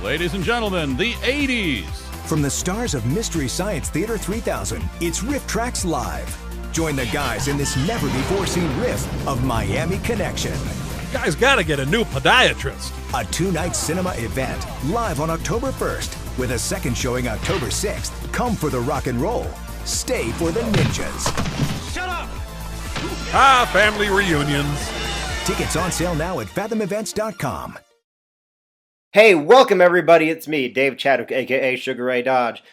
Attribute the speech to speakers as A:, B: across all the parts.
A: Ladies and gentlemen, the 80s.
B: From the stars of Mystery Science Theater 3000, it's RiffTrax Live. Join the guys in this never-before-seen riff of Miami Connection.
C: Guys gotta get a new podiatrist.
B: A two-night cinema event live on October 1st with a second showing October 6th. Come for the rock and roll. Stay for the ninjas.
C: Shut up! Family reunions.
B: Tickets on sale now at fathomevents.com.
D: Hey, welcome everybody, it's me, Dave Chadwick, aka Sugar Ray Dodge,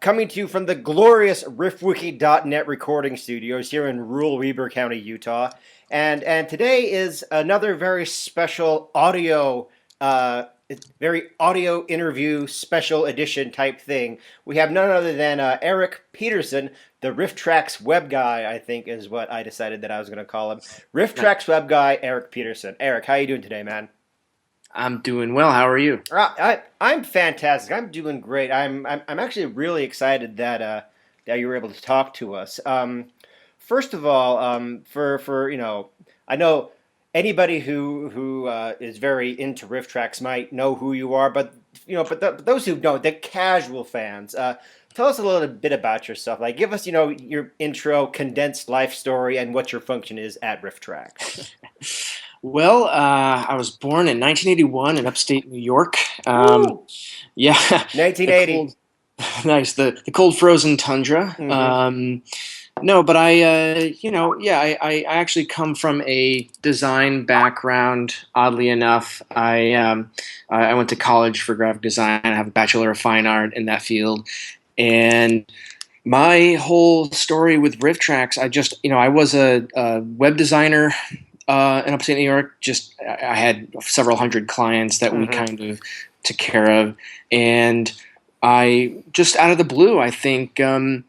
D: coming to you from the glorious RiffWiki.net recording studios here in rural Weber County, Utah. And today is another very special audio interview special edition type thing. We have none other than Erik Peterson, the RiffTrax Webguy, I think is what I decided that I was going to call him. RiffTrax Webguy, Erik Peterson. Erik, how you doing today, man?
E: I'm doing well. How are you?
D: I'm fantastic. I'm doing great. I'm actually really excited that you were able to talk to us. First of all, for I know anybody who is very into RiffTrax might know who you are, but those who don't, the casual fans, tell us a little bit about yourself. Like, give us your intro, condensed life story, and what your function is at RiffTrax.
E: Well, I was born in 1981 in upstate New York. Yeah,
D: 1980.
E: Nice, the cold frozen tundra.
D: Mm-hmm.
E: No, but I actually come from a design background. Oddly enough, I went to college for graphic design. I have a Bachelor of Fine Art in that field, and my whole story with RiffTrax, I was a web designer. In upstate New York, I had several hundred clients that we kind of took care of, and I just out of the blue, I think I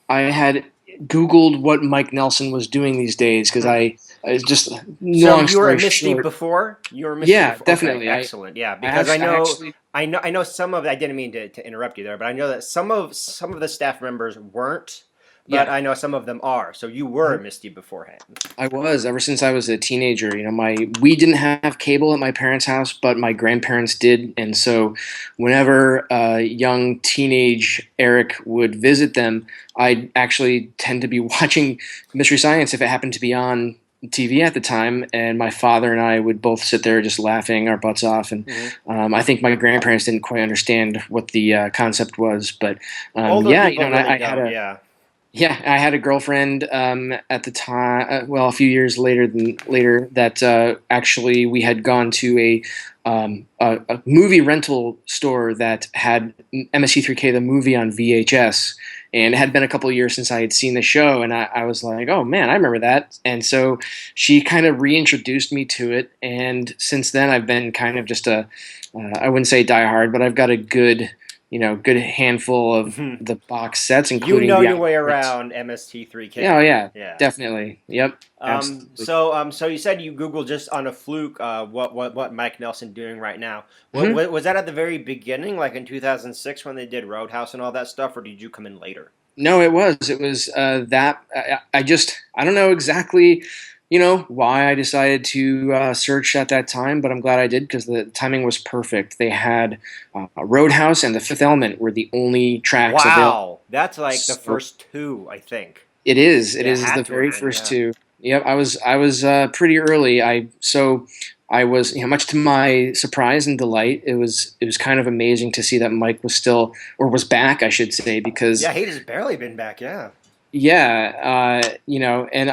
E: had Googled what Mike Nelson was doing these days because I just
D: so you were a Misty before? You were a Misty before?
E: Definitely.
D: Okay, excellent. Yeah, because I know some of. I didn't mean to interrupt you there, but I know that some of the staff members weren't. But I know some of them are. So you were a Misty beforehand.
E: I was, ever since I was a teenager. We didn't have cable at my parents' house, but my grandparents did. And so whenever young teenage Erik would visit them, I'd actually tend to be watching Mystery Science if it happened to be on TV at the time. And my father and I would both sit there just laughing our butts off. And I think my grandparents didn't quite understand what the concept was. But I had a girlfriend at the time. A few years later that actually we had gone to a movie rental store that had MST3K the movie on VHS, and it had been a couple of years since I had seen the show, and I was like, oh man, I remember that. And so she kind of reintroduced me to it, and since then I've been kind of just I wouldn't say diehard, but I've got a good handful of the box sets, including
D: your way around MST3K.
E: Oh yeah, definitely. Yep.
D: So you said you Googled just on a fluke what Mike Nelson doing right now. Was that at the very beginning, like in 2006 when they did Roadhouse and all that stuff, or did you come in later?
E: No, it was that. I don't know exactly. Why I decided to search at that time, but I'm glad I did because the timing was perfect. They had Roadhouse and The Fifth Element were the only tracks available.
D: Wow, that's like the first two, I think.
E: It is. It is the very first two. Yep, I was pretty early. I was, much to my surprise and delight, it was kind of amazing to see that Mike was back, I should say, because
D: he just barely been back. Yeah.
E: Yeah, and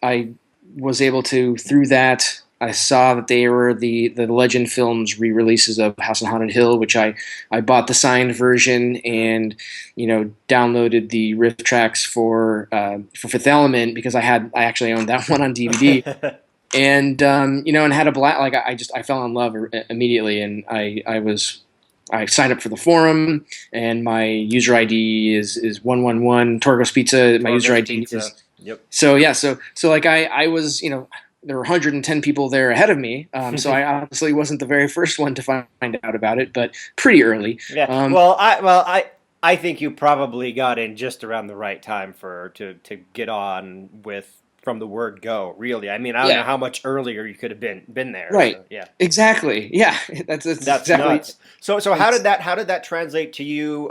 E: I was able to, through that, I saw that they were the Legend Films re-releases of House on Haunted Hill, which I bought the signed version and, downloaded the RiffTrax for Fifth Element because I actually owned that one on DVD. And, and had a blast. Like, I fell in love immediately, and I signed up for the forum, and my user ID is 111 Torgos Pizza. My user ID is.
D: Yep.
E: So I was, there were 110 people there ahead of me, so I obviously wasn't the very first one to find out about it, but pretty early.
D: Yeah. I think you probably got in just around the right time to get on with from the word go. Really, I mean, I don't know how much earlier you could have been there.
E: Right.
D: So, yeah.
E: Exactly. Yeah. That's exactly
D: nuts. So how did that translate to you?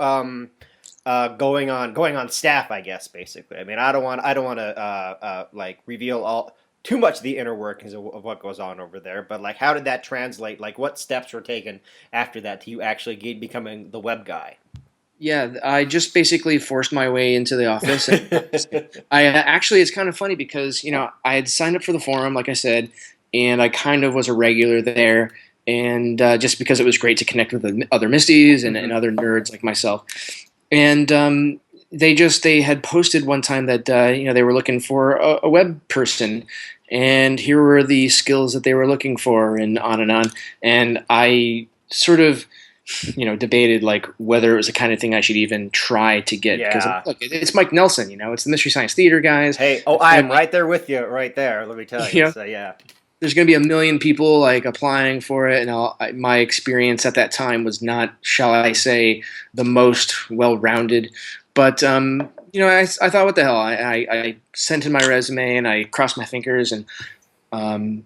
D: Going on staff, I guess, basically. I mean, I don't want to like reveal all too much the inner workings of what goes on over there, but like, how did that translate? Like, what steps were taken after that to you actually becoming the web guy?
E: Yeah, I just basically forced my way into the office. I actually, it's kind of funny because I had signed up for the forum, like I said, and I kind of was a regular there, and just because it was great to connect with the other Misties and other nerds like myself. And they had posted one time that they were looking for a web person, and here were the skills that they were looking for, and on and on. And I sort of debated like whether it was the kind of thing I should even try to get. Because look, it's Mike Nelson, it's the Mystery Science Theater guys.
D: Hey, I am right there with you, right there. Let me tell you. So yeah.
E: There's going to be a million people like applying for it, and my experience at that time was not, shall I say, the most well-rounded. But I thought, what the hell? I sent in my resume and I crossed my fingers, and I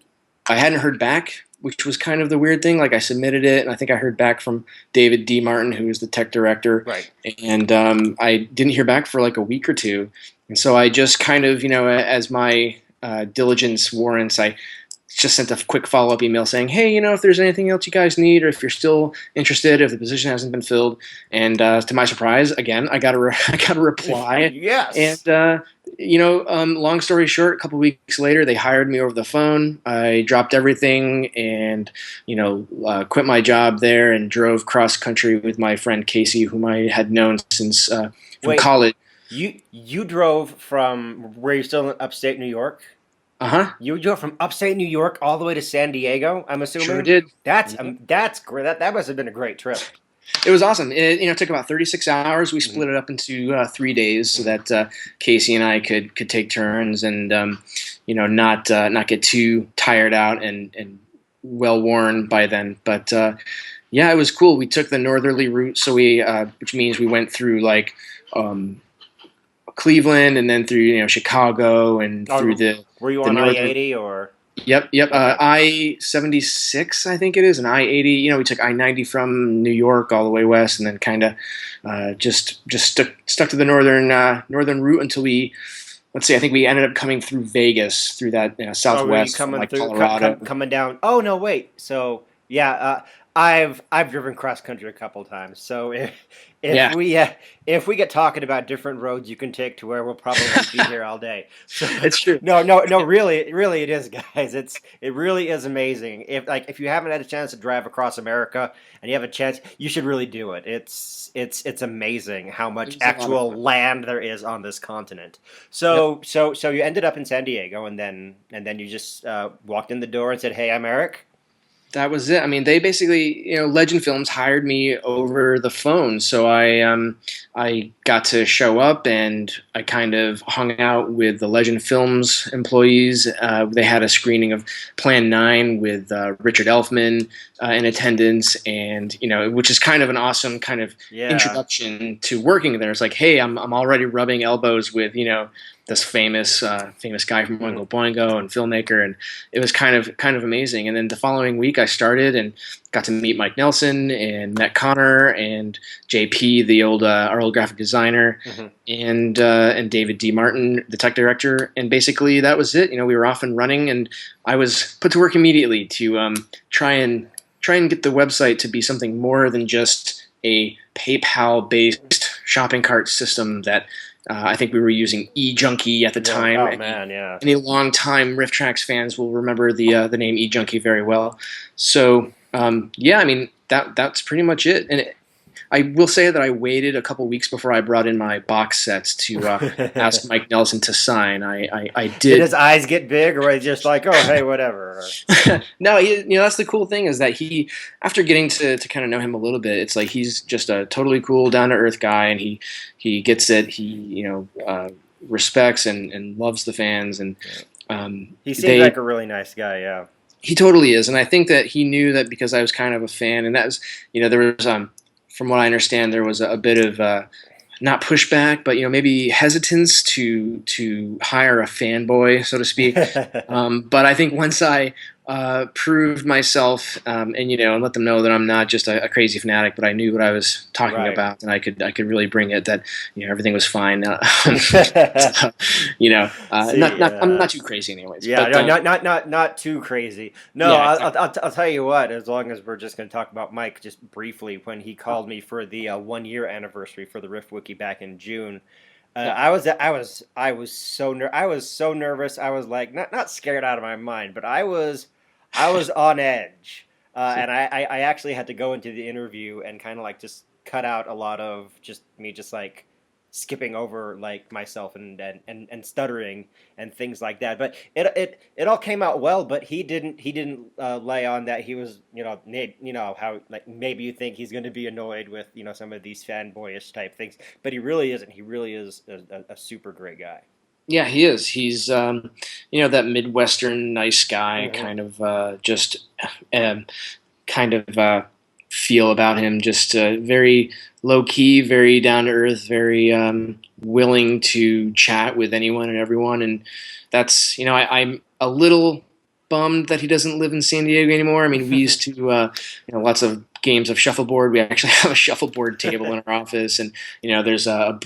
E: hadn't heard back, which was kind of the weird thing. Like, I submitted it, and I think I heard back from David D. Martin, who is the tech director,
D: right?
E: And I didn't hear back for like a week or two, and so I just kind of, as my diligence warrants, I just sent a quick follow-up email saying, hey, if there's anything else you guys need, or if you're still interested, if the position hasn't been filled. And to my surprise, again, I got a reply.
D: Yes.
E: And long story short, a couple weeks later, they hired me over the phone. I dropped everything and quit my job there and drove cross country with my friend Casey, whom I had known since from college.
D: You drove from where you're still in upstate New York?
E: Uh-huh.
D: You drove from upstate New York all the way to San Diego, I'm assuming?
E: Sure did.
D: That's great. That must have been a great trip.
E: It was awesome. It took about 36 hours. We split it up into 3 days so that Casey and I could take turns and not get too tired out and well worn by then. But it was cool. We took the northerly route, so which means we went through like Cleveland and then through Chicago and through the.
D: Were you on I-80 or?
E: Yep. I-76, I think it is, and I-80. We took I-90 from New York all the way west, and then kind of just stuck to the northern route until we. Let's see. I think we ended up coming through Vegas through that southwest,
D: coming
E: like
D: through,
E: Colorado,
D: coming down. Oh no, wait. So yeah, I've driven cross country a couple times. So if we get talking about different roads you can take to where we'll probably be here all day. So,
E: it's true.
D: No, really it is, guys. It really is amazing. If you haven't had a chance to drive across America and you have a chance, you should really do it. It's amazing how much actual land there is on this continent. So you ended up in San Diego, and then you just walked in the door and said, "Hey, I'm Erik."
E: That was it. I mean, they basically, Legend Films hired me over the phone, so I got to show up and I kind of hung out with the Legend Films employees. They had a screening of Plan 9 with Richard Elfman in attendance, and which is kind of an awesome kind of introduction to working there. It's like, hey, I'm already rubbing elbows with this famous guy from Oingo Boingo and filmmaker, and it was kind of amazing. And then the following week, I started and got to meet Mike Nelson and met Connor and JP, our old graphic designer, and David D. Martin, the tech director. And basically, that was it. We were off and running, and I was put to work immediately to try and get the website to be something more than just a PayPal-based shopping cart system that. I think we were using eJunkie at the time.
D: Oh man, yeah.
E: Any long-time RiffTrax fans will remember the name eJunkie very well. So I mean that's pretty much it. And I will say that I waited a couple weeks before I brought in my box sets to ask Mike Nelson to sign. I did.
D: Did his eyes get big, or was he just like, oh, hey, whatever?
E: No, that's the cool thing is that he, after getting to kind of know him a little bit, it's like he's just a totally cool, down to earth guy, and he gets it. He respects and loves the fans, and
D: he seems like a really nice guy. Yeah,
E: he totally is, and I think that he knew that because I was kind of a fan, and that was there was from what I understand, there was a bit of not pushback, but maybe hesitance to hire a fanboy, so to speak. But I think once I proved myself, and let them know that I'm not just a crazy fanatic, but I knew what I was talking
D: Right.
E: about, and I could really bring it. That everything was fine. I'm not too crazy, anyways.
D: Yeah,
E: But
D: no, not too crazy. No,
E: yeah, exactly.
D: I'll tell you what. As long as we're just going to talk about Mike just briefly, when he called me for the 1 year anniversary for the RiffWiki back in June,
E: Yeah.
D: I was so nervous. I was like not scared out of my mind, but I was on edge, and I actually had to go into the interview and kind of like just cut out a lot of just me just like skipping over like myself and stuttering and things like that. But it all came out well. But he didn't lay on that. He was how like maybe you think he's going to be annoyed with some of these fanboyish type things, but he really isn't. He really is a super great guy.
E: Yeah, he is. He's that Midwestern nice guy
D: Mhm.
E: kind of just um, kind of feel about him. Just very low key, very down to earth, very willing to chat with anyone and everyone. And that's I'm a little bummed that he doesn't live in San Diego anymore. I mean, we used to lots of games of shuffleboard. We actually have a shuffleboard table in our office, and there's a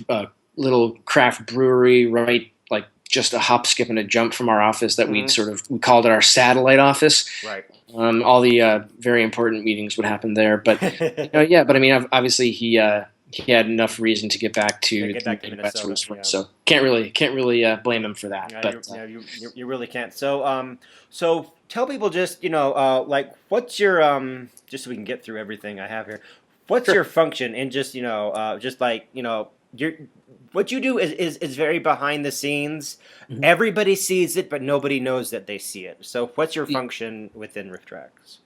E: little craft brewery right like just a hop, skip, and a jump from our office that
D: Mhm.
E: we called it our satellite office.
D: Right.
E: All the very important meetings would happen there, but yeah. But I mean, obviously he had enough reason to get back
D: Yeah,
E: to
D: get
E: the
D: back to
E: Midwest where
D: Minnesota.
E: he's from,
D: Yeah.
E: so can't really blame him for that.
D: Yeah,
E: But
D: you really can't. So tell people just like what's your just so we can get through everything I have here. What's
E: sure.
D: your function and just like your what you do is very behind the scenes.
E: Mhm.
D: Everybody sees it, but nobody knows that they see it. So what's your function within RiffTrax?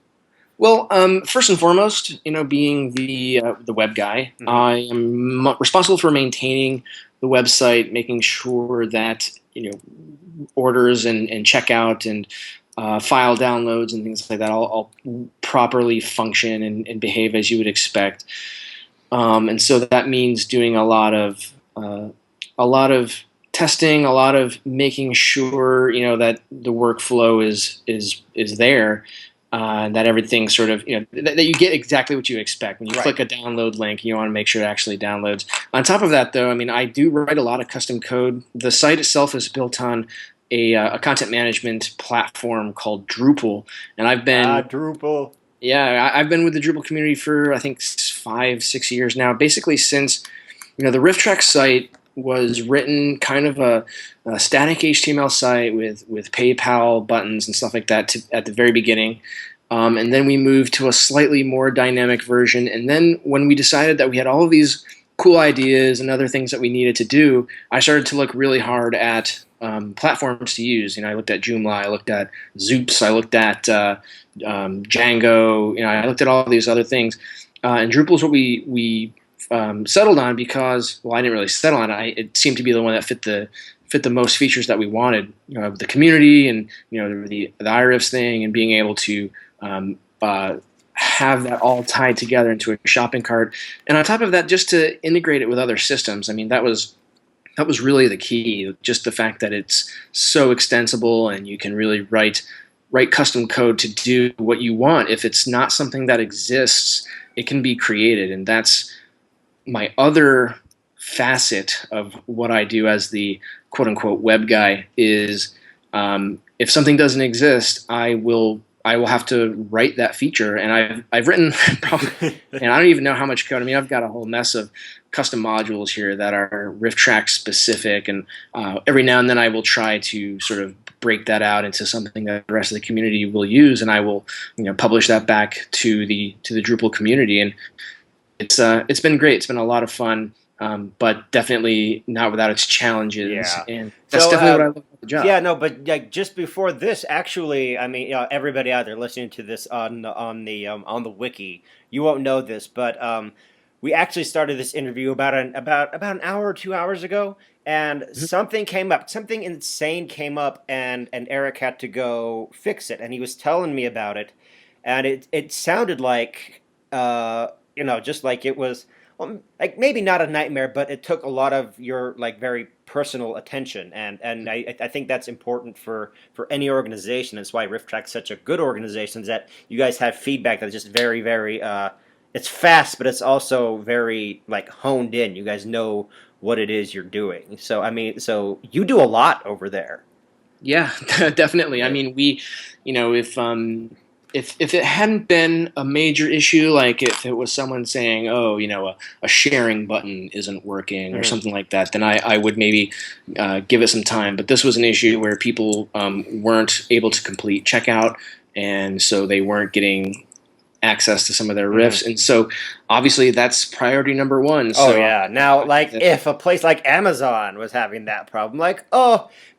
E: Well, first and foremost, being the web guy,
D: Mm-hmm.
E: I am responsible for maintaining the website, making sure that orders and checkout and file downloads and things like that all properly function and behave as you would expect. And so that means doing a lot of testing, a lot of making sure that the workflow is there, that everything sort of that you get exactly what you expect when you
D: Right.
E: click a download link. You want to make sure it actually downloads. On top of that, though, I mean, I do write a lot of custom code. The site itself is built on a content management platform called Drupal, and
D: Drupal.
E: I've been with the Drupal community for I think 5-6 years now. Basically, since the RiffTrax site was written kind of a static HTML site with PayPal buttons and stuff like that at the very beginning. And then we moved to a slightly more dynamic version. And then when we decided that we had all of these cool ideas and other things that we needed to do, I started to look really hard at platforms to use. I looked at Joomla, I looked at Zoops, I looked at Django. I looked at all these other things. And Drupal is what we settled on because, well, I didn't really settle on it. It seemed to be the one that fit the most features that we wanted. The community and the iRiffs thing and being able to have that all tied together into a shopping cart, and on top of that, just to integrate it with other systems. I mean, that was really the key. Just the fact that it's so extensible and you can really write custom code to do what you want. If it's not something that exists, it can be created, and that's my other facet of what I do as the quote-unquote web guy is if something doesn't exist, I will have to write that feature, and I've written probably, and I don't even know how much code. I mean, I've got a whole mess of custom modules here that are RiffTrax specific, and every now and then I will try to sort of break that out into something that the rest of the community will use, and I will publish that back to the Drupal community, and it's been great. It's been a lot of fun, but definitely not without its challenges.
D: Yeah.
E: And that's definitely what I love about the job.
D: Yeah, no, but like just before this, actually, I mean, everybody out there listening to this on the wiki, you won't know this, but we actually started this interview about an hour or 2 hours ago, and something came up, something insane came up, and Erik had to go fix it, and he was telling me about it, and it sounded like just like it was well, like maybe not a nightmare, but it took a lot of your like very personal attention, and I think that's important for any organization. That's why RiffTrax is such a good organization. Is that you guys have feedback that's just very very it's fast, but it's also very like honed in. You guys know what it is you're doing. So I mean, so you do a lot over there.
E: Yeah, definitely. I mean, if it hadn't been a major issue, like if it was someone saying, "Oh, a sharing button isn't working" or something like that, then I would maybe give it some time. But this was an issue where people weren't able to complete checkout, and so they weren't getting access to some of their riffs, and so obviously that's priority number one. So,
D: Oh yeah. Now, like if a place like Amazon was having that problem, like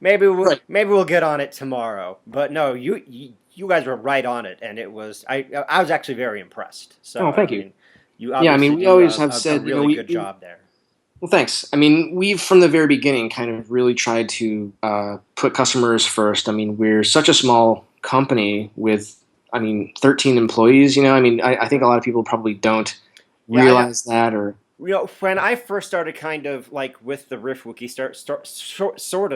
D: maybe we'll get on it tomorrow. But no, you guys were right on it, and it was I was actually very impressed. So
E: thank
D: I
E: you.
D: mean, you
E: Yeah, I mean, we
D: do
E: always have said
D: a really good job there.
E: Well, thanks. I mean, we've from the very beginning kind of really tried to put customers first. I mean, we're such a small company with 13 employees. I mean, I think a lot of people probably don't realize that, or
D: when I first started, kind of like with the RiffWiki, sort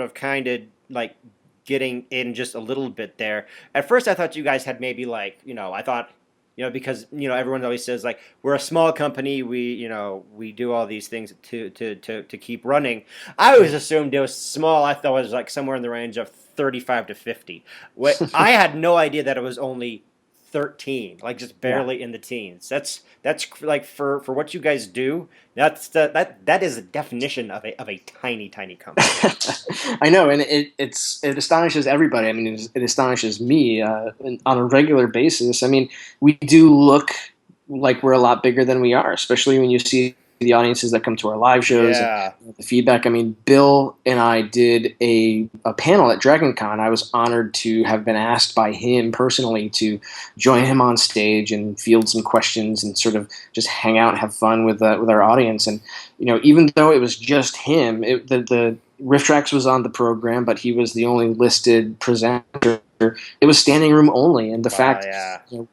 D: of, kind of like getting in just a little bit there. At first, I thought you guys had maybe like I thought because everyone always says like we're a small company, we do all these things to keep running. I always assumed it was small. I thought it was like somewhere in the range of 35 to 50. I had no idea that it was only 13, like just barely in the teens. That's like for what you guys do. That is a definition of a tiny company.
E: I know, and it astonishes everybody. I mean, it astonishes me on a regular basis. I mean, we do look like we're a lot bigger than we are, especially when you see the audiences that come to our live shows and the feedback. I mean, Bill and I did a panel at DragonCon. I was honored to have been asked by him personally to join him on stage and field some questions and sort of just hang out and have fun with our audience. And even though it was just him, the RiffTrax was on the program, but he was the only listed presenter. It was standing room only, and the fact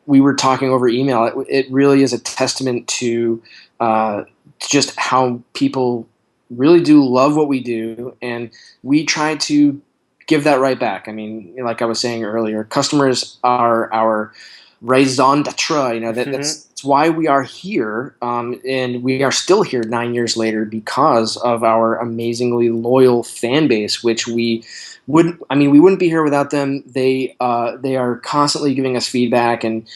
E: we were talking over email, it really is a testament to just how people really do love what we do, and we try to give that right back. I mean, like I was saying earlier, customers are our raison d'etre. That's why we are here, and we are still here 9 years later because of our amazingly loyal fan base, which we wouldn't be here without them. They are constantly giving us feedback and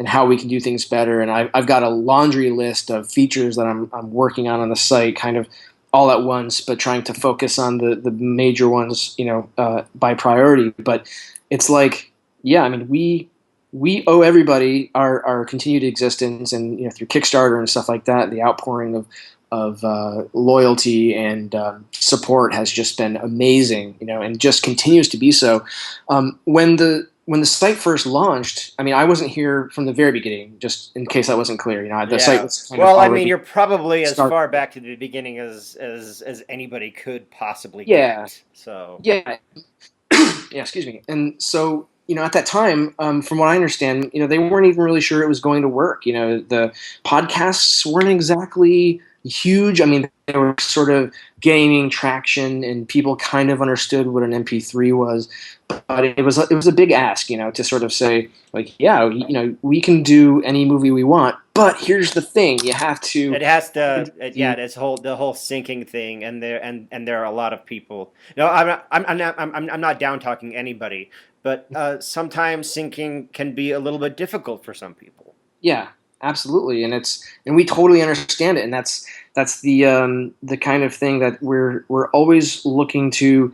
E: how we can do things better. And I've got a laundry list of features that I'm working on the site, kind of all at once, but trying to focus on the major ones, by priority. But it's like, I mean, we owe everybody our continued existence, and through Kickstarter and stuff like that, the outpouring of loyalty and support has just been amazing, and just continues to be so. When the site first launched, I mean, I wasn't here from the very beginning, just in case that wasn't clear. The site was kind of
D: I mean, you're probably as far back to the beginning as anybody could possibly get. So
E: yeah, excuse me. And so at that time, from what I understand, they weren't even really sure it was going to work. The podcasts weren't exactly huge. I mean, they were sort of gaining traction, and people kind of understood what an MP3 was, but it was a big ask, to sort of say like, we can do any movie we want, but here's the thing: you have to.
D: It has to, the whole syncing thing, and there are a lot of people. No, I'm not down talking anybody, but sometimes syncing can be a little bit difficult for some people.
E: Yeah. Absolutely, and we totally understand it, and that's the kind of thing that we're always looking to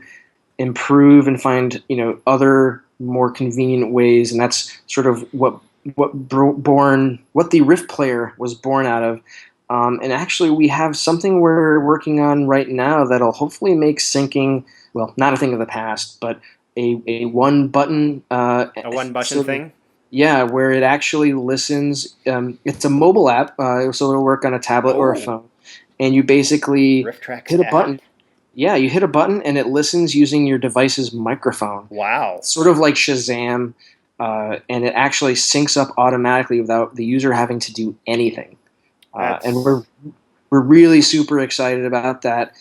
E: improve and find other more convenient ways, and that's sort of what the Riff Player was born out of. And actually, we have something we're working on right now that'll hopefully make syncing, well, not a thing of the past, but a one button
D: thing.
E: Yeah, where it actually listens. It's a mobile app, so it'll work on a tablet or a phone. And you basically hit a button. Yeah, you hit a button and it listens using your device's microphone.
D: Wow.
E: Sort of like Shazam, and it actually syncs up automatically without the user having to do anything. and we're really super excited about that.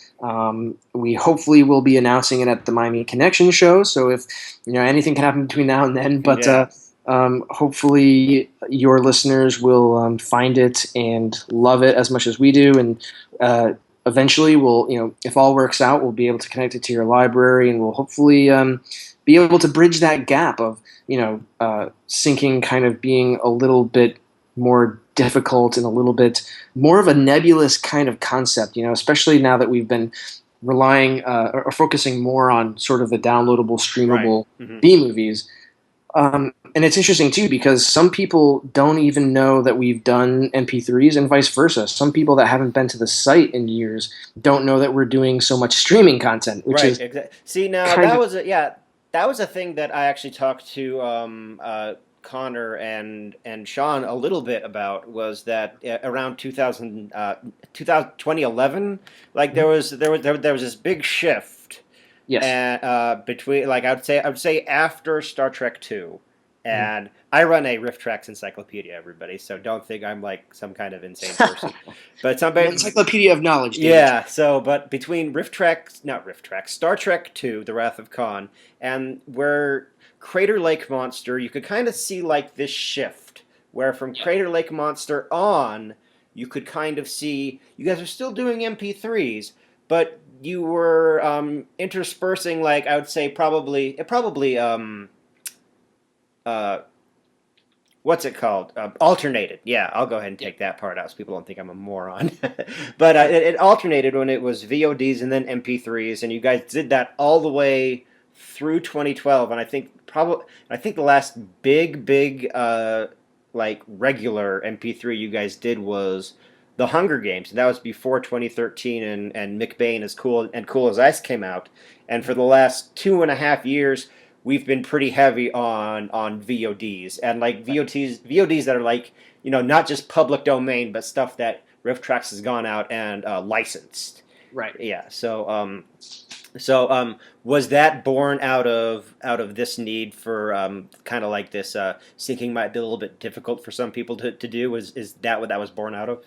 E: We hopefully will be announcing it at the Miami Connection show. So if anything can happen between now and then, but hopefully your listeners will find it and love it as much as we do. And eventually, we'll if all works out, we'll be able to connect it to your library, and we'll hopefully be able to bridge that gap of syncing kind of being a little bit more difficult and a little bit more of a nebulous kind of concept, especially now that we've been relying or focusing more on sort of the downloadable, streamable B-movies. And it's interesting too because some people don't even know that we've done MP3s and vice versa. Some people that haven't been to the site in years don't know that we're doing so much streaming content, which is
D: exactly. See, now that was a thing that I actually talked to Connor and Sean a little bit about, was that around 2011, like there was this big shift.
E: Yes.
D: Between, like, I would say after Star Trek II, and I run a RiffTrax encyclopedia, everybody. So don't think I'm like some kind of insane person. But somebody,
E: encyclopedia of knowledge. David.
D: Yeah. So, but between Star Trek II, The Wrath of Khan, and where Crater Lake Monster, you could kind of see like this shift, where from Crater Lake Monster on, you could kind of see you guys are still doing MP3s, but you were interspersing, like, I would say probably what's it called? Alternated. Yeah, I'll go ahead and take that part out so people don't think I'm a moron. But it alternated when it was VODs and then MP3s, and you guys did that all the way through 2012. And I think the last big like regular MP3 you guys did was The Hunger Games. And that was before 2013 and McBain is Cool as Ice came out. And for the last 2.5 years, we've been pretty heavy on VODs, and like VODs that are like, not just public domain, but stuff that RiffTrax has gone out and licensed.
E: Right.
D: Yeah. So was that born out of this need for kind of like this syncing might be a little bit difficult for some people to do? Is that what that was born out of?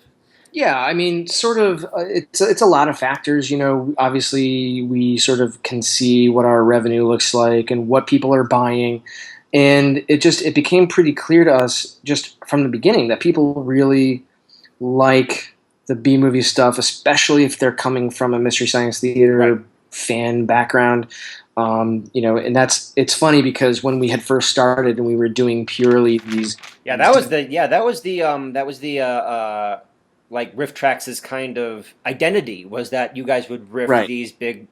E: Yeah, I mean, sort of. It's a lot of factors. Obviously, we sort of can see what our revenue looks like and what people are buying, and it became pretty clear to us just from the beginning that people really like the B movie stuff, especially if they're coming from a Mystery Science Theater fan background. And it's funny because when we had first started and we were doing purely these.
D: That was the like RiffTrax's kind of identity, was that you guys would riff these big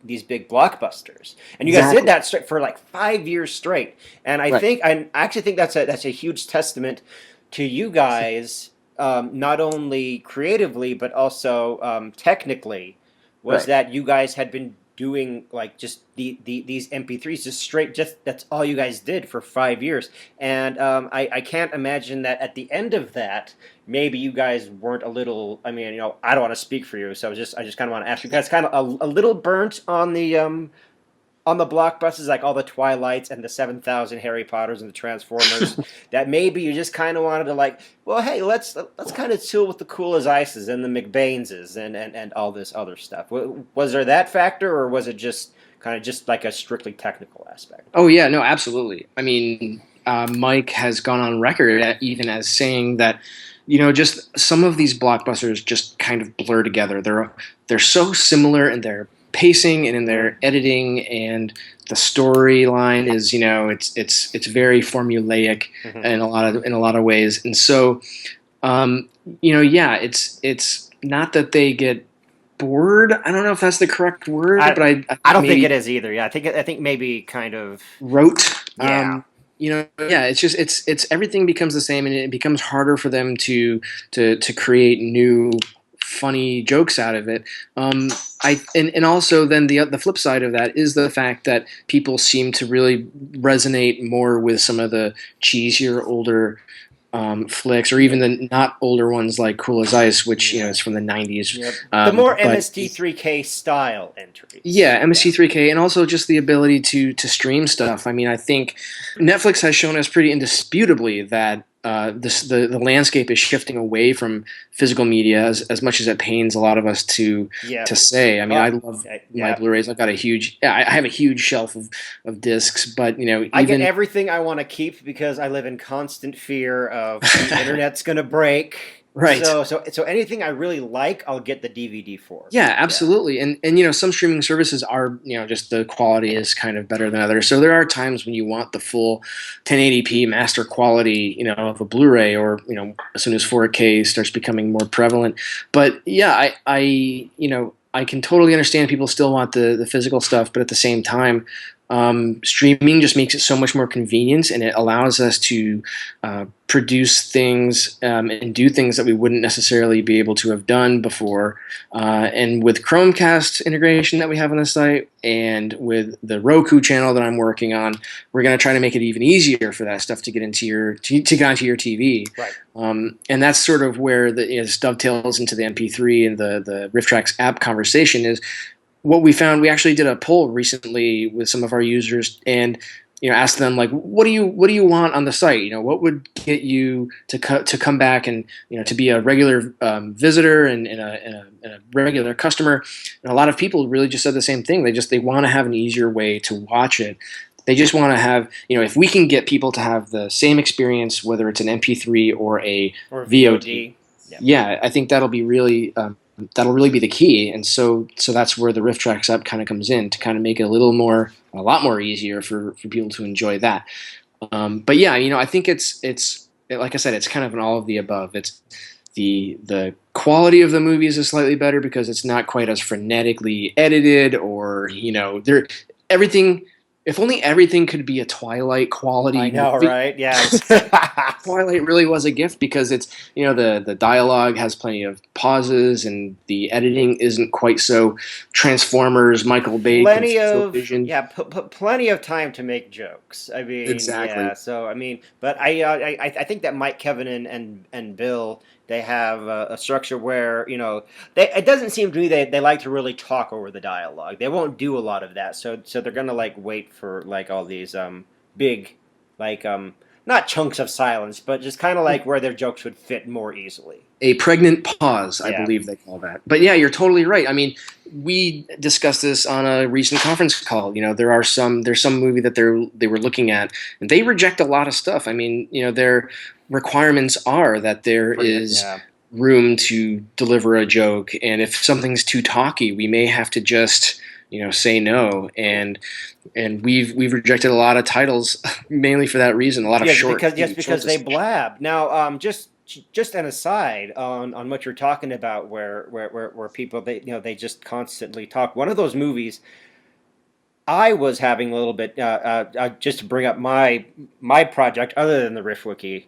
D: blockbusters, and you guys did that for like 5 years straight. And I actually think that's a huge testament to you guys, not only creatively but also technically, was that you guys had been doing like just these MP3s just straight, that's all you guys did for 5 years. And I can't imagine that at the end of that, maybe you guys weren't a little, I mean, I don't want to speak for you, so I just kind of want to ask you guys, kind of a little burnt on the blockbusters, like all the Twilights and the 7,000 Harry Potters and the Transformers, that maybe you just kind of wanted to like, well, hey, let's kind of chill with the Cool as Ices and the McBainses and all this other stuff. Was there that factor, or was it just kind of just like a strictly technical aspect?
E: Oh yeah, no, absolutely. I mean, Mike has gone on record even as saying that, just some of these blockbusters just kind of blur together. They're so similar in their pacing and in their editing, and the storyline is, it's very formulaic in a lot of ways. And so, it's not that they get bored. I don't know if that's the correct word, but
D: I don't think it is either. Yeah, I think maybe kind of
E: rote.
D: Yeah.
E: It's just it's everything becomes the same, and it becomes harder for them to create new funny jokes out of it. And also then the flip side of that is the fact that people seem to really resonate more with some of the cheesier older flicks, or even the not older ones like Cool as Ice, which is from the 90s.
D: Yep. The more MST3K style entries.
E: Yeah, MST3K, and also just the ability to stream stuff. I mean, I think Netflix has shown us pretty indisputably that the landscape is shifting away from physical media as much as it pains a lot of us to say. I mean, I love my Blu-rays. I've got I have a huge shelf of discs, but
D: I get everything I want to keep because I live in constant fear of the internet's going to break.
E: Right.
D: So anything I really like, I'll get the DVD for.
E: Yeah, absolutely. And some streaming services are, just the quality is kind of better than others. So there are times when you want the full 1080p master quality, of a Blu-ray, or, as soon as 4K starts becoming more prevalent. But yeah, I can totally understand people still want the physical stuff, but at the same time, streaming just makes it so much more convenient, and it allows us to produce things and do things that we wouldn't necessarily be able to have done before. And with Chromecast integration that we have on the site, and with the Roku channel that I'm working on, we're going to try to make it even easier for that stuff to get into to get onto your TV.
D: Right.
E: And that's sort of where this dovetails into the MP3 and the RiffTrax app conversation is. What we found, we actually did a poll recently with some of our users, and asked them, like, what do you want on the site? What would get you to come back and to be a regular visitor and a regular customer? And a lot of people really just said the same thing. They want to have an easier way to watch it. They just want to have, if we can get people to have the same experience, whether it's an MP3 or a VOD. Yeah, I think that'll be really. That'll really be the key, and so that's where the RiffTrax app kind of comes in to kind of make it a lot more easier for people to enjoy that. But yeah, I think it's like I said, it's kind of an all of the above. It's the quality of the movies is slightly better because it's not quite as frenetically edited, or everything. If only everything could be a Twilight quality.
D: I know,
E: movie.
D: Right? Yeah.
E: Twilight really was a gift because it's, the dialogue has plenty of pauses, and the editing isn't quite so Transformers, Michael Bay,
D: plenty of time to make jokes. I mean,
E: exactly.
D: Yeah. So but I think that Mike, Kevin, and Bill, they have a structure where it doesn't seem to me they like to really talk over the dialogue. They won't do a lot of that. So they're gonna wait for all these big not chunks of silence, but just kind of where their jokes would fit more easily.
E: A pregnant pause, I believe they call that. But yeah, you're totally right. I mean, we discussed this on a recent conference call. There's some movie that they were looking at, and they reject a lot of stuff. I mean, their requirements are that there is room to deliver a joke, and if something's too talky, we may have to just say no. And we've rejected a lot of titles mainly for that reason. A lot of
D: because they blab. Now, just an aside on what you're talking about, where people they just constantly talk. One of those movies I was having a little bit just to bring up my project other than the RiffWiki.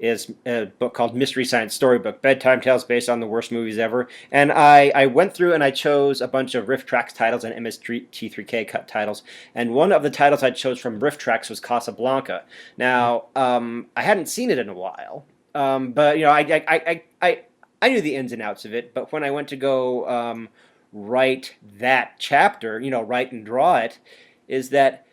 D: Is a book called Mystery Science Storybook, Bedtime Tales Based on the Worst Movies Ever. And I went through and I chose a bunch of RiffTrax titles and MST3K cut titles. And one of the titles I chose from RiffTrax was Casablanca. Now, I hadn't seen it in a while, but I knew the ins and outs of it. But when I went to go write that chapter, write and draw it, is that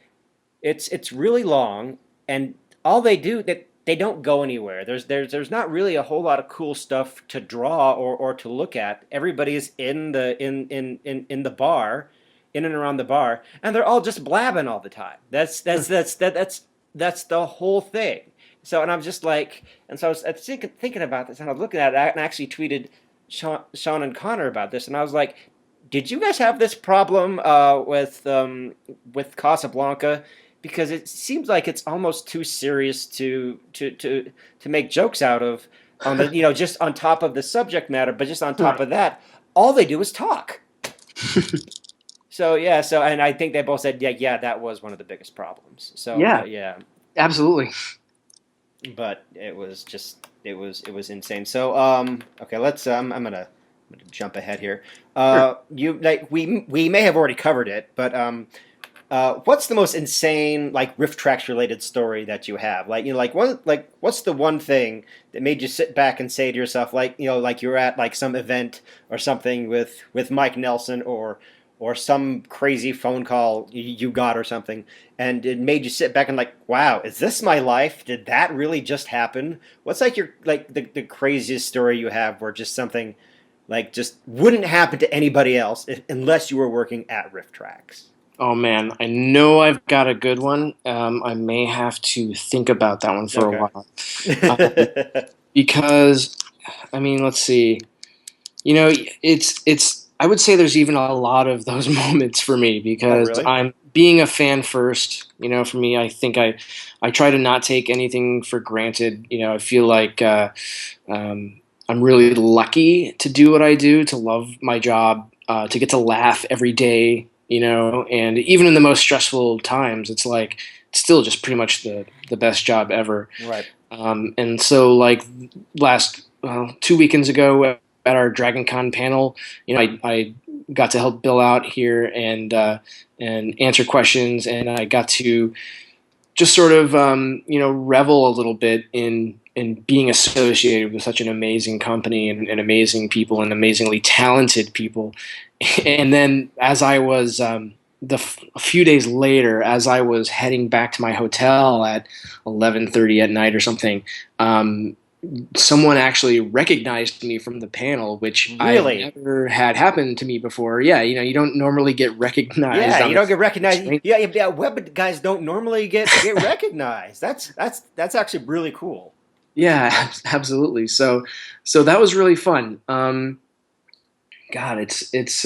D: it's really long, and all they do they don't go anywhere. There's not really a whole lot of cool stuff to draw or to look at. Everybody's in the bar, in and around the bar, and they're all just blabbing all the time. That's the whole thing. So, and I'm just and so I was thinking about this, and I was looking at it, and I actually tweeted Sean and Connor about this, and I was like, did you guys have this problem with Casablanca? Because it seems like it's almost too serious to make jokes out of, on the just on top of the subject matter, but just on top of that, all they do is talk. So and I think they both said that was one of the biggest problems. So
E: absolutely.
D: But it was insane. So okay, let's I'm gonna jump ahead here.
E: Sure.
D: We may have already covered it, but what's the most insane RiffTrax related story that you have? What's the one thing that made you sit back and say to yourself, you're at some event or something with Mike Nelson or or some crazy phone call you got or something, and it made you sit back and like, wow, is this my life? Did that really just happen? What's like your like the craziest story you have where just something like just wouldn't happen to anybody else unless you were working at RiffTrax?
E: Oh man, I know I've got a good one. I may have to think about that one for a
D: Okay.
E: while. Because I mean, let's see. You know, it's I would say there's even a lot of those moments for me
D: Oh,
E: because
D: really?
E: I'm being a fan first. You know, for me, I think I try to not take anything for granted. You know, I feel like I'm really lucky to do what I do, to love my job, to get to laugh every day. You know, and even in the most stressful times, it's like it's still just pretty much the best job ever.
D: Right.
E: And so, like last 2 weekends ago at our Dragon Con panel, you know, I got to help Bill out here and answer questions, and I got to just sort of you know, revel a little bit in being associated with such an amazing company and amazing people and amazingly talented people. And then as I was a few days later, as I was heading back to my hotel at 11:30 at night or something, someone actually recognized me from the panel, which I've
D: Really?
E: never had happen to me before. Yeah, you know, you don't normally get recognized
D: Yeah,
E: on
D: you
E: the
D: don't get recognized.
E: street.
D: Yeah. Web guys don't normally get recognized. That's actually really cool.
E: Yeah, absolutely. So that was really fun. God, it's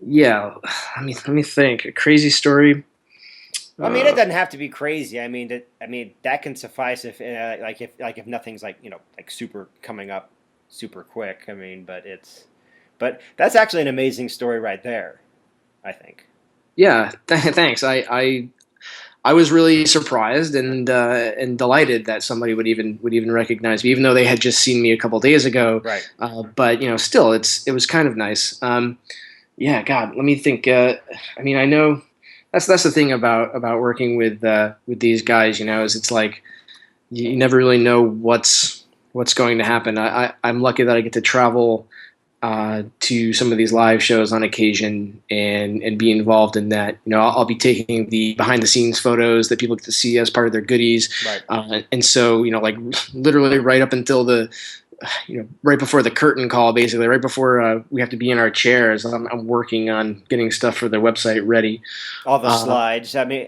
E: yeah. Let me think. A crazy story.
D: I mean, it
E: Uh,
D: doesn't have to be crazy. I mean that can suffice if if nothing's like like super coming up super quick. I mean, but that's actually an amazing story right there. I think.
E: yeah. Thanks. I was really surprised and delighted that somebody would even recognize me, even though they had just seen me a couple days ago.
D: Right.
E: But you know, still, it was kind of nice. Yeah, God, let me think. I mean, I know that's the thing about working with these guys. You know, is it's like you never really know what's going to happen. I'm lucky that I get to travel to some of these live shows on occasion and be involved in that. You know, I'll be taking the behind the scenes photos that people get to see as part of their goodies.
D: Right.
E: And so, you know, like literally right up until right before the curtain call, basically right before we have to be in our chairs, I'm working on getting stuff for the website ready.
D: All the
E: Uh,
D: slides. I mean,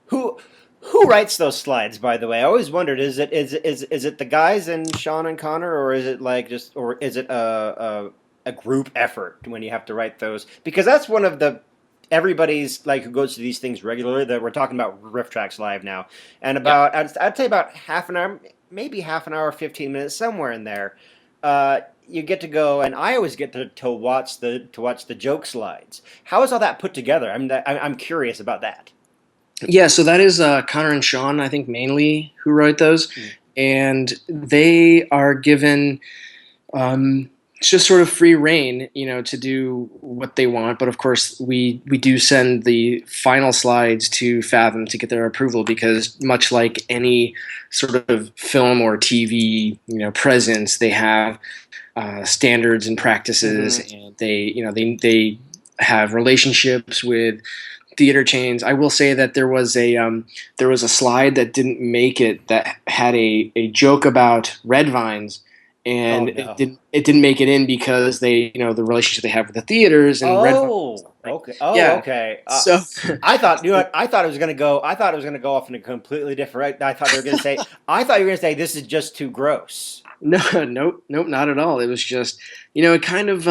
D: who writes those slides? By the way, I always wondered: is it the guys in Sean and Connor, or is it like just, or is it a group effort when you have to write those? Because that's one of the everybody's like who goes to these things regularly. That we're talking about RiffTrax Live now, and
E: yeah.
D: about I'd say about half an hour, maybe half an hour, 15 minutes, somewhere in there. You get to go, and I always get to watch the joke slides. How is all that put together? I'm curious about that.
E: Yeah, so that is Connor and Sean, I think, mainly who write those,
D: Mm.
E: and they are given just sort of free reign, you know, to do what they want. But of course, we do send the final slides to Fathom to get their approval because, much like any sort of film or TV, you know, presence, they have standards and practices,
D: Hmm.
E: and they have relationships with theater chains. I will say that there was a slide that didn't make it that had a joke about red vines,
D: Oh
E: and
D: no.
E: it didn't make it in because they, you know, the relationship they have with the theaters and red vines.
D: Oh,
E: Like,
D: okay. Oh,
E: yeah.
D: okay.
E: So
D: I thought, you know what? I thought it was gonna go. I thought it was gonna go off in a completely different. I thought they were gonna say. I thought you were gonna say this is just too gross.
E: no, nope, not at all. It was just, you know, kind of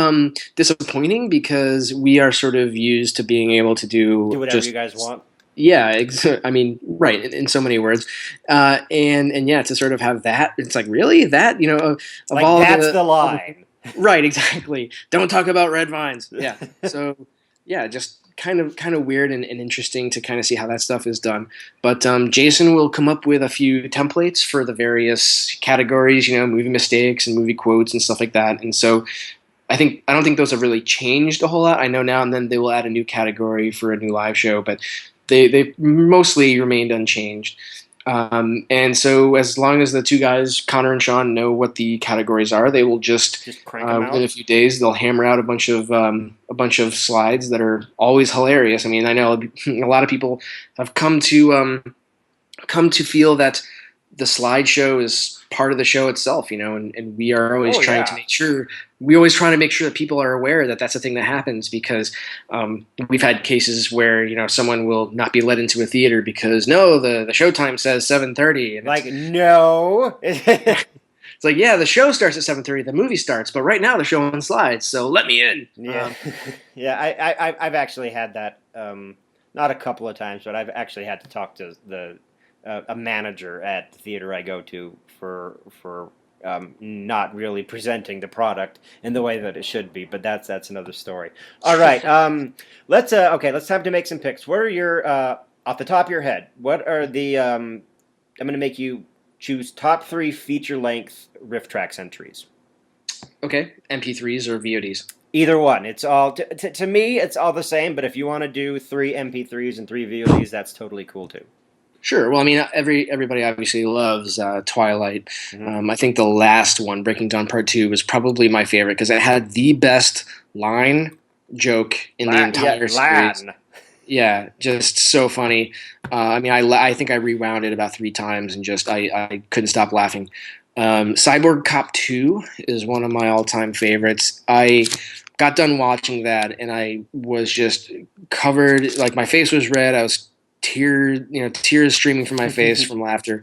E: disappointing because we are sort of used to being able to
D: Do
E: do
D: whatever you
E: just
D: guys want.
E: yeah, I mean, right, in so many words, and yeah, to sort of have that, it's like really that, you know, of
D: Like that's the
E: all the
D: line.
E: right, exactly. Don't talk about red vines. Yeah, so yeah, just kind of weird and interesting to kind of see how that stuff is done. But Jason will come up with a few templates for the various categories, you know, movie mistakes and movie quotes and stuff like that, and so. I don't think those have really changed a whole lot. I know now and then they will add a new category for a new live show, but they mostly remained unchanged. And so as long as the two guys, Connor and Sean, know what the categories are, they will just
D: crank them out.
E: within a few days, they'll hammer out a bunch of slides that are always hilarious. I mean, I know a lot of people have come to feel that the slideshow is part of the show itself, and we are always trying to make sure that people are aware that that's a thing that happens, because we've had cases where someone will not be let into a theater because the showtime says 7:30, and
D: like no.
E: It's like, yeah, the show starts at 7:30, the movie starts, but right now the show on slides, so let me in.
D: Yeah. Yeah, I've actually had that, not a couple of times, but I've actually had to talk to a manager at the theater I go to for not really presenting the product in the way that it should be, but that's another story. All right, let's time to make some picks. What are your off the top of your head? What are the I'm going to make you choose top 3 feature-length RiffTrax entries.
E: Okay, MP3s or VODs?
D: Either one. It's all to me. It's all the same. But if you want to do 3 MP3s and 3 VODs, that's totally cool too.
E: Sure. Well, I mean, everybody obviously loves Twilight. I think the last one, Breaking Dawn Part 2, was probably my favorite because it had the best line joke in the entire series. Yeah, just so funny. I mean, I think I rewound it about 3 times and just I couldn't stop laughing. Cyborg Cop 2 is one of my all-time favorites. I got done watching that and I was just covered, like my face was red. I was tears streaming from my face from laughter.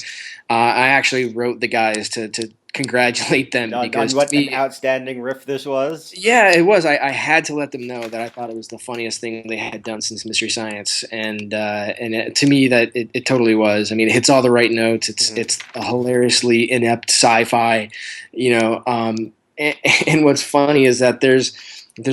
E: I actually wrote the guys to congratulate them because
D: what an outstanding riff this was.
E: Yeah, it was. I had to let them know that I thought it was the funniest thing they had done since Mystery Science, and to me that it totally was. I mean, it hits all the right notes. It's a hilariously inept sci-fi, and what's funny is that there's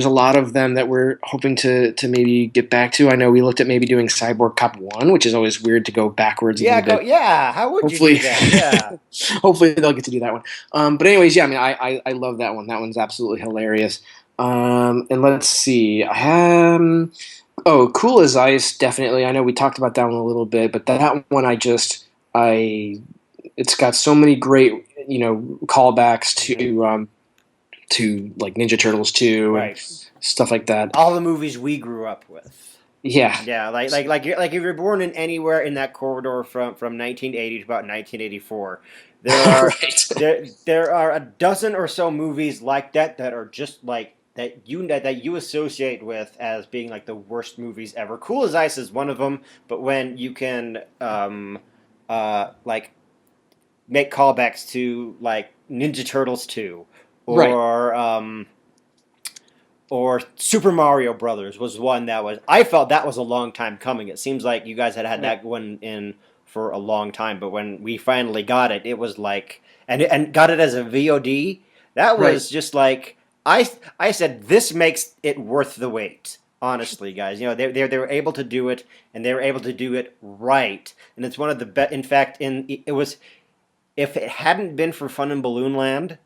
E: a lot of them that we're hoping to maybe get back to. I know we looked at maybe doing Cyborg Cop 1, which is always weird to go backwards.
D: How would you do that? Yeah.
E: Hopefully they'll get to do that one. But anyways, yeah, I mean, I love that one. That one's absolutely hilarious. And let's see. Cool as Ice, definitely. I know we talked about that one a little bit, but that one it's got so many great, callbacks to like Ninja Turtles 2 and stuff like that.
D: All the movies we grew up with.
E: Yeah.
D: Yeah, like if you're born in anywhere in that corridor from 1980 to about 1984, there are a dozen or so movies like that are just like that you associate with as being like the worst movies ever. Cool as Ice is one of them, but when you can like make callbacks to like Ninja Turtles 2 or Super Mario Brothers was one I felt that was a long time coming. It seems like you guys had that one in for a long time, but when we finally got it, it was like and got it as a VOD. That was just like I said, this makes it worth the wait. Honestly, guys, they were able to do it, and they were able to do it right, and it's one of the best. In fact, it was if it hadn't been for Fun in Balloon Land.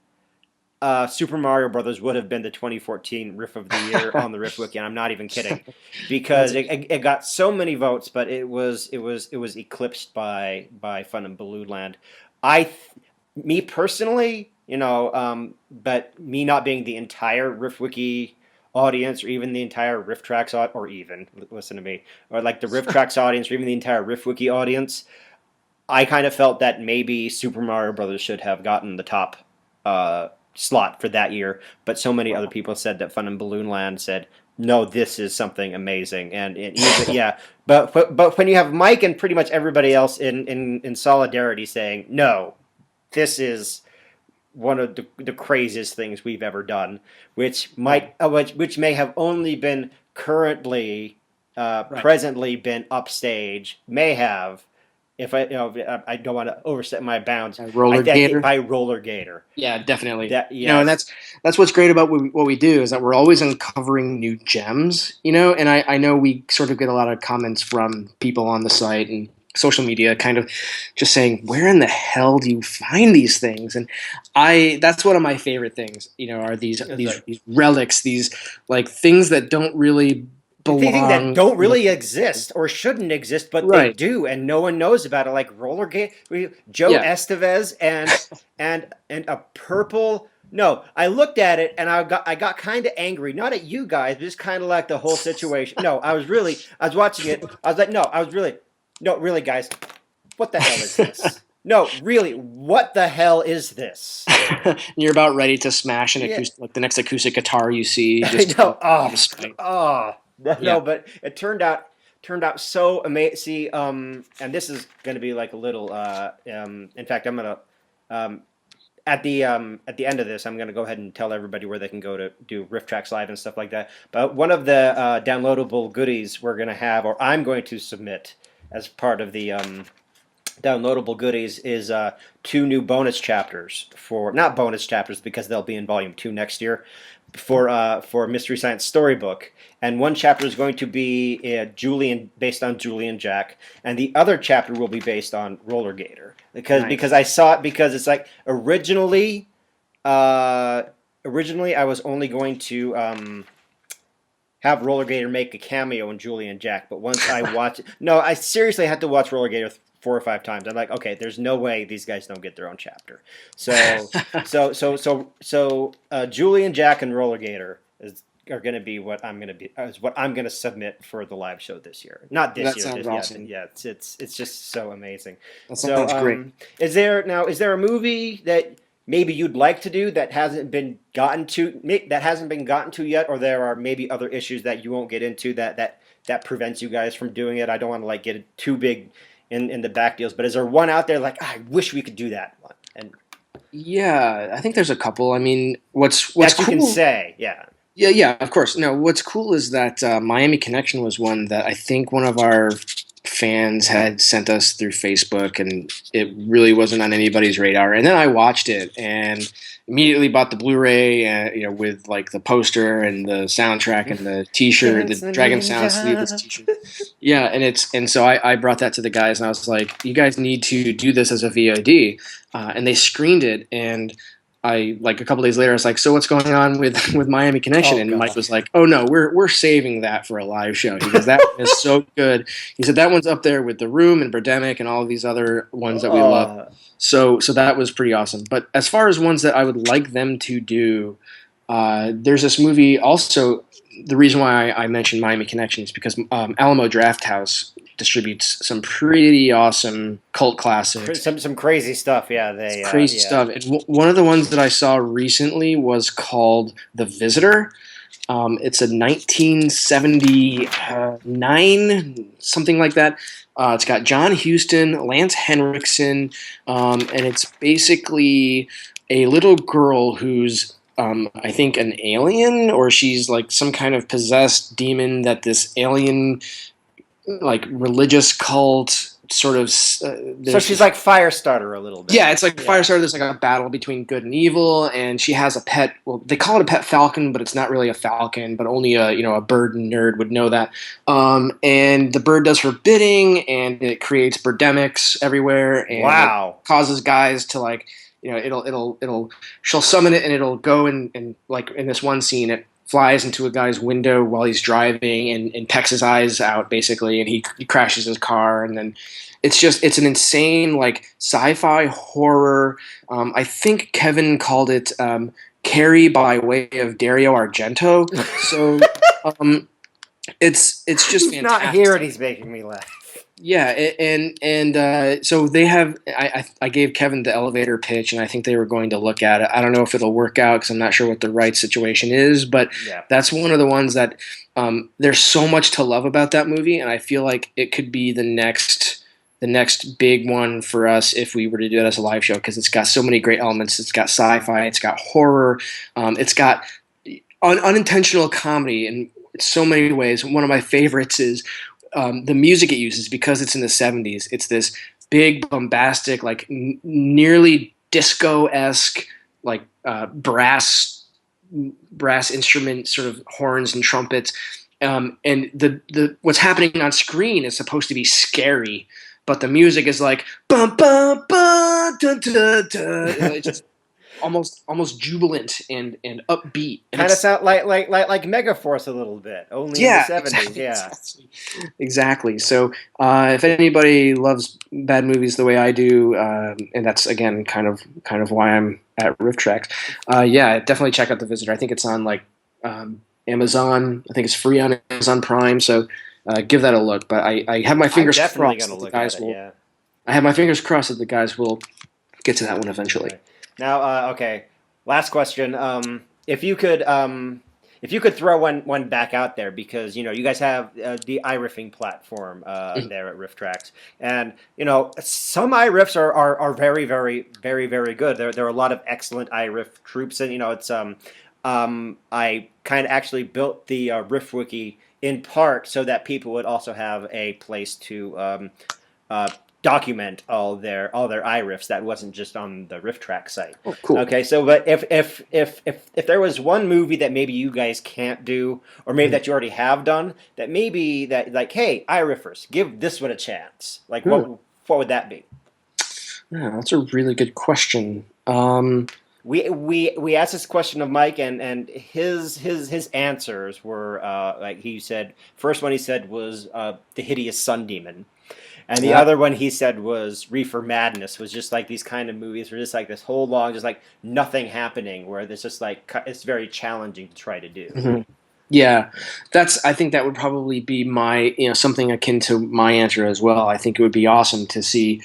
D: Super Mario Brothers would have been the 2014 Riff of the Year on the RiffWiki, and I'm not even kidding, because it got so many votes, but it was eclipsed by Fun in Balloon Land. Me personally, but me not being the entire RiffWiki audience, or even the entire RiffTrax or even listen to me, or like the RiffTrax audience, or even the entire RiffWiki audience, I kind of felt that maybe Super Mario Brothers should have gotten the top slot for that year, but so many other people said that Fun in Balloon Land said, no, this is something amazing, and but when you have Mike and pretty much everybody else in solidarity saying, no, this is one of the craziest things we've ever done, which which may have only been presently been upstage, may have. If I don't want to overstep my bounds. By Roller Gator.
E: Yeah, definitely. And that's what's great about what we do is that we're always uncovering new gems. And I know we sort of get a lot of comments from people on the site and social media, kind of just saying, where in the hell do you find these things? And that's one of my favorite things. Are these relics, these like things that don't really
D: thing that
E: belong.
D: don't really exist or shouldn't exist, but they
E: Right.
D: do, and no one knows about it. Like Joe
E: Yeah.
D: Estevez and a purple. No, I looked at it and I got kind of angry, not at you guys, but just kind of like the whole situation. No, I was watching it. I was like, no, really, guys, what the hell is this? No, really, what the hell is this?
E: You're about ready to smash an
D: Yeah.
E: acoustic, like the next acoustic guitar you see.
D: I
E: Just
D: know.
E: out of spite.
D: No,
E: Yeah.
D: but it turned out so amazing. See, and this is going to be like a little. In fact, I'm gonna at the end of this, I'm gonna go ahead and tell everybody where they can go to do RiffTrax Live and stuff like that. But one of the downloadable goodies we're gonna have, or I'm going to submit as part of the downloadable goodies, is 2 new bonus chapters not bonus chapters because they'll be in volume 2 next year, for Mystery Science Storybook. And one chapter is going to be based on Julian Jack, and the other chapter will be based on Roller Gator because I saw it, because it's like originally I was only going to have Roller Gator make a cameo in Julian Jack, but once I watched it, no, I seriously had to watch Roller Gator 4 or 5 times. I'm like, okay, there's no way these guys don't get their own chapter. So Julian Jack and Roller Gator are going to be what I'm going to submit for the live show this year. Not this
E: That
D: year.
E: sounds awesome.
D: Yeah, it's just so amazing.
E: That sounds great.
D: Is there a movie that maybe you'd like to do that hasn't been gotten to yet, or there are maybe other issues that you won't get into that prevents you guys from doing it? I don't want to like get it too big in the back deals, but is there one out there like, I wish we could do that one? And
E: Yeah, I think there's a couple. I mean, what's
D: that
E: cool?
D: You can say, yeah.
E: Yeah, of course. No, what's cool is that Miami Connection was one that I think one of our fans had sent us through Facebook, and it really wasn't on anybody's radar. And then I watched it and immediately bought the Blu-ray, with like the poster and the soundtrack and the T-shirt, the Dragon Sound sleeveless T-shirt. Yeah, and so I brought that to the guys, and I was like, "You guys need to do this as a VOD," and they screened it, and I, like, a couple days later, I was like, "So what's going on with Miami Connection?" And Mike was like, "Oh no, we're saving that for a live show." He goes, "That one is so good." He said that one's up there with The Room and Birdemic and all of these other ones that we love. So that was pretty awesome. But as far as ones that I would like them to do, there's this movie also. The reason why I mentioned Miami Connection is because Alamo Drafthouse distributes some pretty awesome cult classics.
D: Some crazy stuff, yeah.
E: Crazy stuff. And one of the ones that I saw recently was called The Visitor. It's a 1979, something like that. It's got John Huston, Lance Henriksen, and it's basically a little girl who's I think an alien, or she's like some kind of possessed demon that this alien like religious cult sort of.
D: So she's like Firestarter a little bit.
E: Yeah, it's like Firestarter. There's like a battle between good and evil, and she has a pet. Well, they call it a pet falcon, but it's not really a falcon. But only a bird nerd would know that. And the bird does her bidding, and it creates birdemics everywhere, and it causes guys to like. She'll summon it, and it'll go and like in this one scene, it flies into a guy's window while he's driving and pecks his eyes out basically, and he crashes his car, and then it's an insane like sci-fi horror. I think Kevin called it Carrie by way of Dario Argento. So it's just fantastic.
D: Not here, and he's making me laugh.
E: Yeah, and so they have. I gave Kevin the elevator pitch, and I think they were going to look at it. I don't know if it'll work out because I'm not sure what the right situation is, but that's one of the ones that there's so much to love about that movie, and I feel like it could be the next big one for us if we were to do it as a live show, because it's got so many great elements. It's got sci-fi, it's got horror, it's got unintentional comedy in so many ways. One of my favorites is. The music it uses, because it's in the 70s, it's this big, bombastic, like nearly disco-esque, like brass instrument, sort of horns and trumpets. And the what's happening on screen is supposed to be scary, but the music is like bum bum bum dun dun dun. almost jubilant and upbeat. And
D: Kind of sound like Megaforce a little bit, only in the
E: yeah,
D: 70s.
E: exactly,
D: Yeah.
E: exactly. So if anybody loves bad movies the way I do, and that's again kind of why I'm at RiffTrax, yeah, definitely check out The Visitor. I think it's on like Amazon. I think it's free on Amazon Prime. So give that a look. But I have my
D: I'm
E: fingers
D: definitely
E: crossed
D: going to
E: that the
D: look at
E: guys
D: it,
E: will.
D: yeah.
E: I have my fingers crossed that the guys will get to that one eventually.
D: Right. Now, okay, last question. If you could throw one back out there, because you guys have the iRiffing platform there at RiffTrax, and some iRiffs are very very very very good. There are a lot of excellent iRiff troops, and it's I kind of actually built the RiffWiki in part so that people would also have a place to uh, document all their iRiffs that wasn't just on the RiffTrax site.
E: Oh, cool.
D: Okay, so but if there was one movie that maybe you guys can't do, or maybe that you already have done, that maybe that like, hey, iRiffers, give this one a chance. Like what would that be?
E: Yeah, that's a really good question.
D: We asked this question of Mike, and his answers were like he said. First one he said was the Hideous Sun Demon. And the other one he said was Reefer Madness, was just like these kind of movies where just like this whole long, just like nothing happening, where there's just like it's very challenging to try to do.
E: Mm-hmm. Yeah, I think that would probably be my something akin to my answer as well. I think it would be awesome to see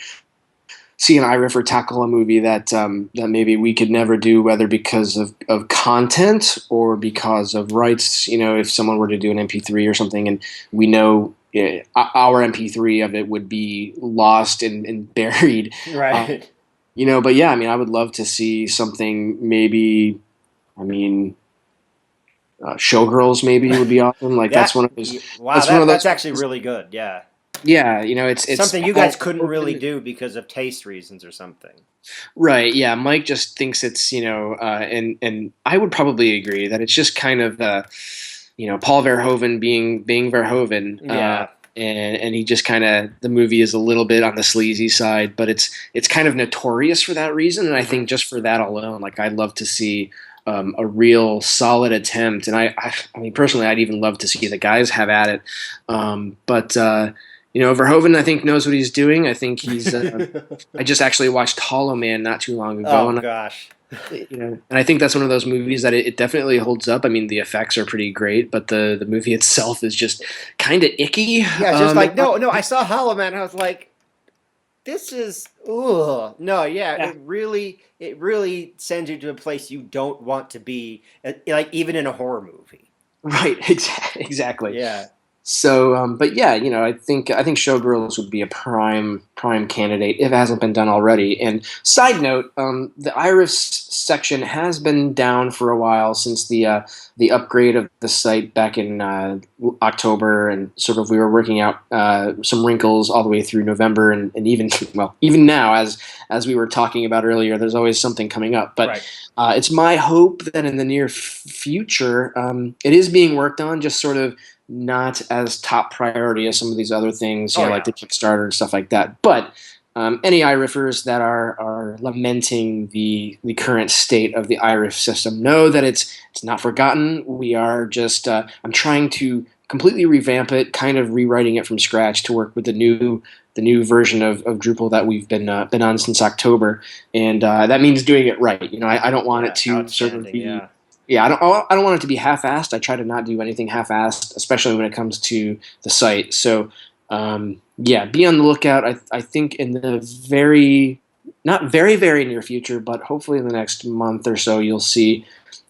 E: an iRiffer tackle a movie that that maybe we could never do, whether because of content or because of rights. If someone were to do an MP3 or something, and we know. Yeah, our MP3 of it would be lost and buried,
D: right?
E: But yeah, I mean, I would love to see something. Maybe, I mean, Showgirls maybe would be awesome. Like that's one of those.
D: Wow, that's actually really good. Yeah.
E: Yeah, it's
D: something you guys couldn't really do because of taste reasons or something.
E: Right. Yeah, Mike just thinks it's and I would probably agree that it's just kind of Paul Verhoeven being Verhoeven, and he just kind of, the movie is a little bit on the sleazy side, but it's kind of notorious for that reason, and I think just for that alone, like I'd love to see a real solid attempt, and I mean personally, I'd even love to see the guys have at it, but Verhoeven I think knows what he's doing. I think he's. I just actually watched Hollow Man not too long ago.
D: Oh gosh.
E: And I think that's one of those movies that it definitely holds up. I mean, the effects are pretty great, but the movie itself is just kind of icky.
D: Yeah, just like no. I saw Hollow Man, and I was like, this is no. Yeah, it really sends you to a place you don't want to be, like even in a horror movie.
E: Right. Exactly.
D: Yeah.
E: So, but yeah, I think Showgirls would be a prime candidate if it hasn't been done already. And side note, the iRiffs section has been down for a while since the upgrade of the site back in October, and sort of we were working out some wrinkles all the way through November, and even now, as we were talking about earlier, there's always something coming up. But right. It's my hope that in the near future, it is being worked on, just sort of not as top priority as some of these other things, like the Kickstarter and stuff like that. But any iRiffers that are lamenting the current state of the iRiff system know that it's not forgotten. We are just I'm trying to completely revamp it, kind of rewriting it from scratch to work with the new version of Drupal that we've been on since October, and that means doing it right. I don't want it to sort of be. Yeah, I don't want it to be half-assed. I try to not do anything half-assed, especially when it comes to the site. So, be on the lookout. I think in the not very, very near future, but hopefully in the next month or so, you'll see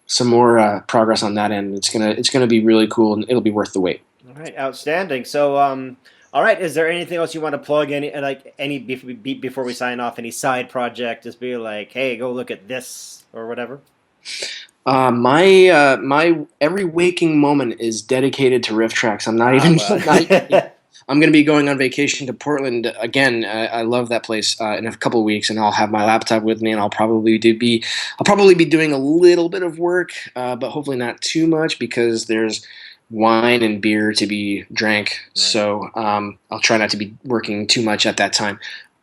E: some more progress on that end. It's gonna be really cool, and it'll be worth the wait.
D: All right, outstanding. So, all right, is there anything else you want to plug? Any before we sign off? Any side project? Just be like, hey, go look at this or whatever.
E: My every waking moment is dedicated to RiffTrax. I'm not even. I'm going to be going on vacation to Portland again. I love that place in a couple of weeks, and I'll have my laptop with me, and I'll probably be doing a little bit of work, but hopefully not too much because there's wine and beer to be drank. Right. So I'll try not to be working too much at that time.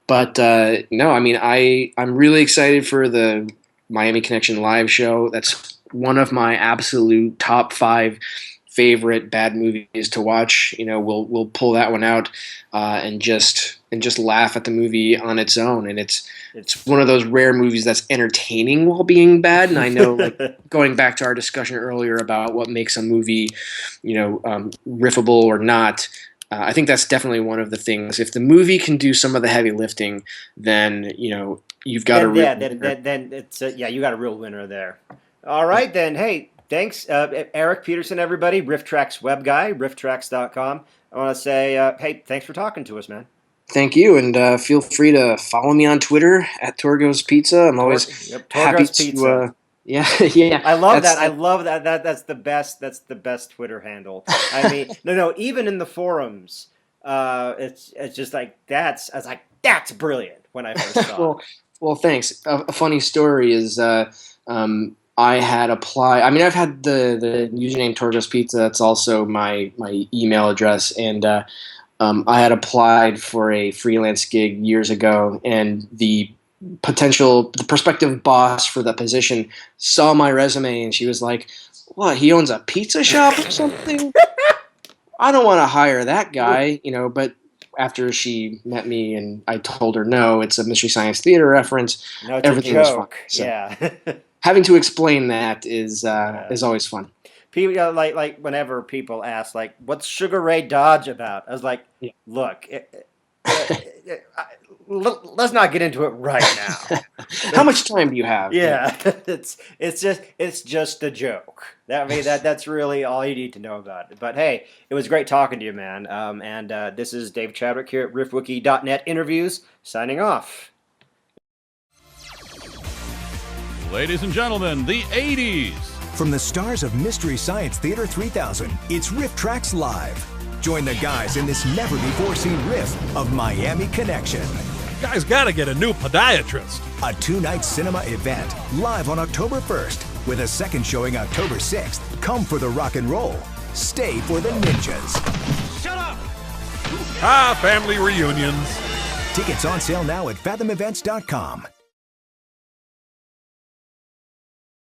E: But no, I mean I'm really excited for the Miami Connection live show. That's one of my absolute top 5 favorite bad movies to watch. We'll pull that one out and just laugh at the movie on its own. And it's one of those rare movies that's entertaining while being bad. And I know, like, going back to our discussion earlier about what makes a movie, riffable or not. I think that's definitely one of the things. If the movie can do some of the heavy lifting, then you've got a real winner.
D: Then it's you got a real winner there. All right, then. Hey, thanks, Erik Peterson, everybody. RiffTrax Webguy, RiffTrax.com. I want to say, hey, thanks for talking to us, man.
E: Thank you, and feel free to follow me on Twitter at Torgo's Pizza. I'm always happy to. Yeah.
D: I love that. I love that. That's the best. That's the best Twitter handle. I mean, no. Even in the forums, it's just like that's. I was like, that's brilliant when I first saw it.
E: Well, thanks. A funny story is, I had applied. I mean, I've had the username Torgo's Pizza. That's also my email address, and I had applied for a freelance gig years ago, and the prospective boss for the position saw my resume, and she was like, "What? He owns a pizza shop or something? I don't want to hire that guy," But after she met me and I told her, no, it's a Mystery Science Theater reference.
D: No, it's everything a joke. Was fun. So
E: having to explain that is always fun.
D: People like whenever people ask, like, what's Sugar Ray Dodge about? I was like, look, let's not get into it right now.
E: How much time do you have?
D: Yeah, it's just a joke. That's really all you need to know about it. But hey, it was great talking to you, man. And this is Dave Chadwick here at RiffWiki.net Interviews, signing off.
A: Ladies and gentlemen, the 80s.
B: From the stars of Mystery Science Theater 3000, it's RiffTrax Live. Join the guys in this never-before-seen riff of Miami Connection.
C: You guys gotta get a new podiatrist.
B: A 2-night cinema event live on October 1st with a second showing October 6th. Come for the rock and roll. Stay for the ninjas.
C: Shut up! Family reunions.
B: Tickets on sale now at fathomevents.com.